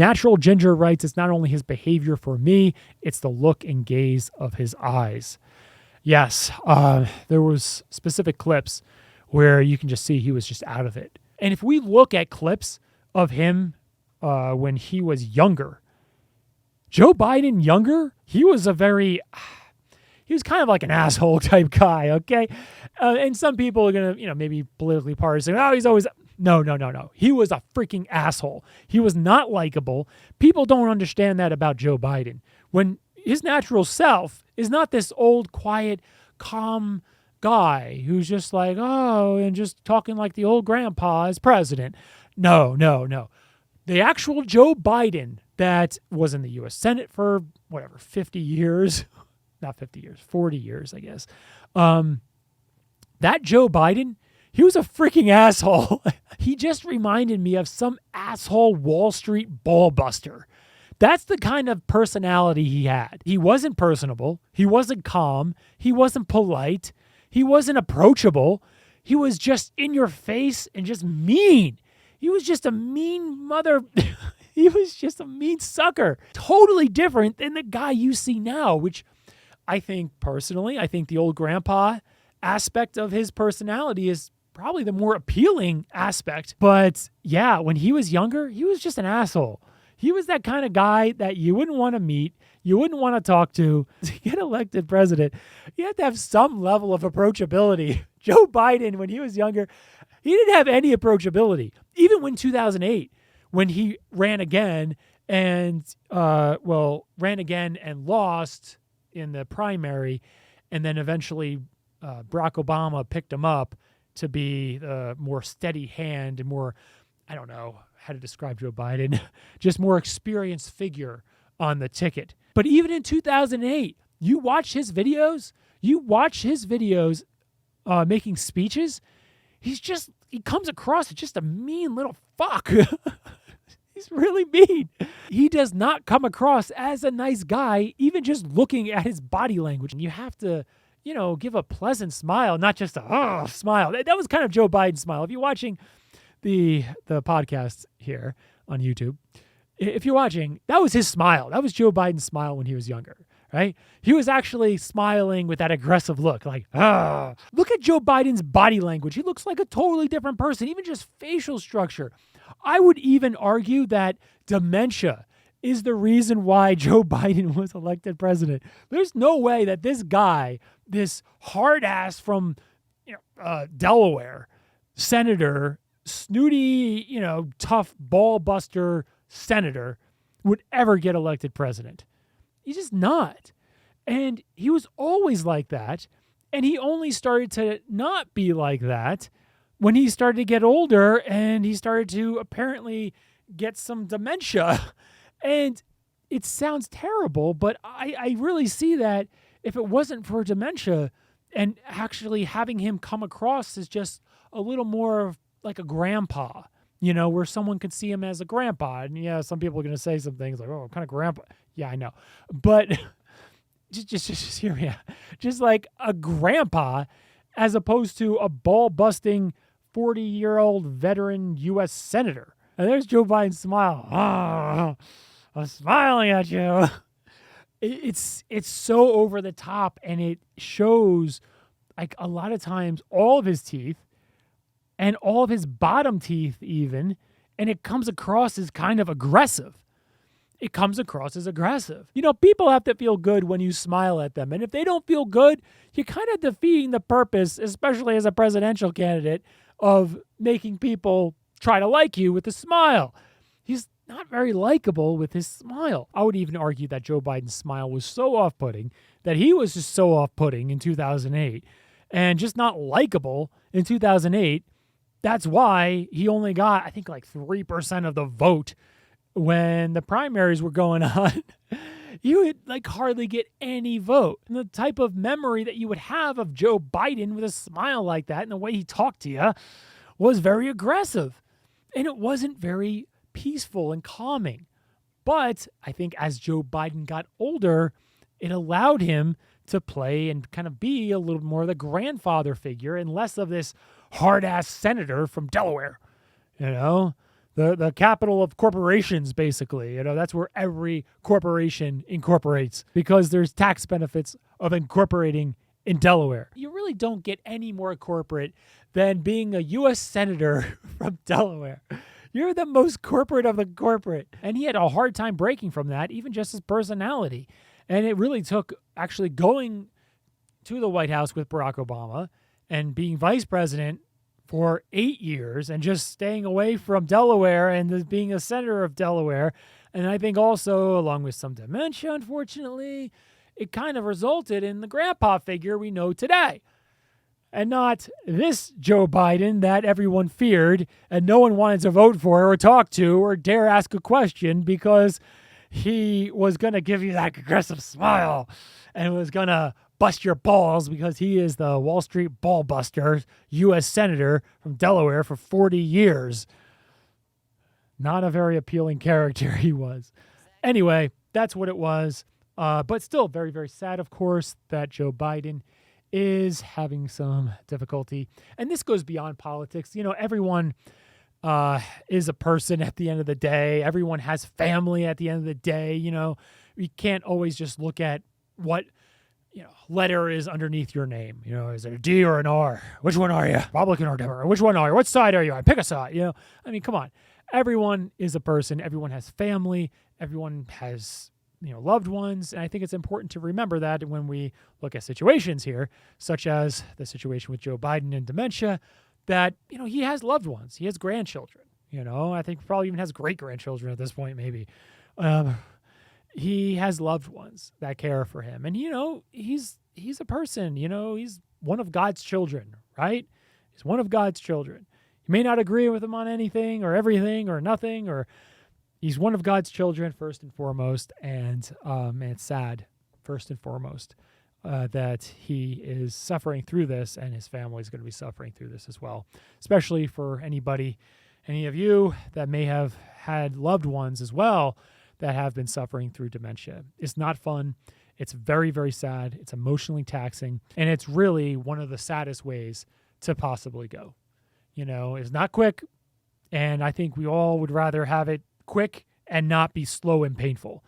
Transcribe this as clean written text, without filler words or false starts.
Natural Ginger writes, it's not only his behavior for me, it's the look and gaze of his eyes. Yes, there was specific clips where you can just see he was just out of it. And if we look at clips of him when he was younger, Joe Biden younger, he was kind of like an asshole type guy, okay? And some people are going to, maybe politically partisan. Oh, he's always... No. He was a freaking asshole. He was not likable. People don't understand that about Joe Biden. When his natural self is not this old, quiet, calm guy who's just like, and just talking like the old grandpa as president. No. The actual Joe Biden that was in the U.S. Senate for, 50 years. Not 50 years, 40 years, I guess. That Joe Biden, he was a freaking asshole. He just reminded me of some asshole Wall Street ball buster. That's the kind of personality he had. He wasn't personable. He wasn't calm. He wasn't polite. He wasn't approachable. He was just in your face and just mean. He was just a mean mother. He was just a mean sucker. Totally different than the guy you see now, which I think the old grandpa aspect of his personality is probably the more appealing aspect. But yeah, when he was younger, he was just an asshole. He was that kind of guy that you wouldn't want to meet, you wouldn't want to talk to. To get elected president, you have to have some level of approachability. Joe Biden, when he was younger, he didn't have any approachability. Even when 2008, when he ran again and lost in the primary, and then eventually Barack Obama picked him up to be a more steady hand and more, I don't know how to describe Joe Biden, just more experienced figure on the ticket. But even in 2008, you watch his videos making speeches, he comes across as just a mean little fuck. He's really mean. He does not come across as a nice guy, even just looking at his body language. And you have to, give a pleasant smile, not just a smile. That was kind of Joe Biden's smile. If you're watching the podcast here on YouTube, if you're watching, that was his smile. That was Joe Biden's smile when he was younger, right? He was actually smiling with that aggressive look, like, Look at Joe Biden's body language. He looks like a totally different person, even just facial structure. I would even argue that dementia is the reason why Joe Biden was elected president. There's no way that this guy, this hard ass from Delaware, senator, snooty, tough ball buster senator would ever get elected president. He's just not. And he was always like that. And he only started to not be like that when he started to get older and he started to apparently get some dementia. And it sounds terrible, but I really see that if it wasn't for dementia and actually having him come across as just a little more of like a grandpa, where someone could see him as a grandpa. And yeah, some people are going to say some things like, oh, what kind of grandpa? Yeah, I know. But just hear me out. Just like a grandpa as opposed to a ball-busting 40-year-old veteran U.S. senator. And there's Joe Biden's smile. I'm smiling at you. It's so over the top, and it shows like a lot of times all of his teeth and all of his bottom teeth even, and it comes across as kind of aggressive. People have to feel good when you smile at them. And if they don't feel good, you're kind of defeating the purpose, especially as a presidential candidate, of making people try to like you with a smile. He's not very likable with his smile. I would even argue that Joe Biden's smile was so off-putting that he was just so off-putting in 2008 and just not likable in 2008. That's why he only got, I think, like 3% of the vote when the primaries were going on. You would like hardly get any vote. And the type of memory that you would have of Joe Biden with a smile like that and the way he talked to you was very aggressive. And it wasn't very peaceful and calming. But I think as Joe Biden got older, it allowed him to play and kind of be a little more the grandfather figure and less of this hard-ass senator from Delaware, the the capital of corporations, basically. That's where every corporation incorporates because there's tax benefits of incorporating in Delaware. You really don't get any more corporate than being a U.S. Senator from Delaware. You're the most corporate of the corporate. And he had a hard time breaking from that, even just his personality. And it really took actually going to the White House with Barack Obama and being vice president for 8 years and just staying away from Delaware and being a senator of Delaware. And I think also, along with some dementia, unfortunately, it kind of resulted in the grandpa figure we know today. And not this Joe Biden that everyone feared and no one wanted to vote for or talk to or dare ask a question because he was going to give you that aggressive smile and was going to bust your balls because he is the Wall Street ball buster, U.S. Senator from Delaware for 40 years. Not a very appealing character he was. Anyway, that's what it was. But still very, very sad, of course, that Joe Biden is having some difficulty. And this goes beyond politics. Everyone is a person at the end of the day. Everyone has family at the end of the day. We can't always just look at what letter is underneath your name. Is it a D or an R? Which one are you? Republican or Democrat? Which one are you? What side are you on? Pick a side. Come on. Everyone is a person. Everyone has family. Everyone has loved ones. And I think it's important to remember that when we look at situations here, such as the situation with Joe Biden and dementia, that, he has loved ones. He has grandchildren. I think probably even has great-grandchildren at this point, maybe. He has loved ones that care for him. And, he's a person, he's one of God's children, right? He's one of God's children. You may not agree with him on anything or everything or nothing, or he's one of God's children first and foremost. And it's sad, first and foremost, that he is suffering through this and his family is going to be suffering through this as well, especially for any of you that may have had loved ones as well that have been suffering through dementia. It's not fun. It's very, very sad. It's emotionally taxing. And it's really one of the saddest ways to possibly go. It's not quick. And I think we all would rather have it quick and not be slow and painful.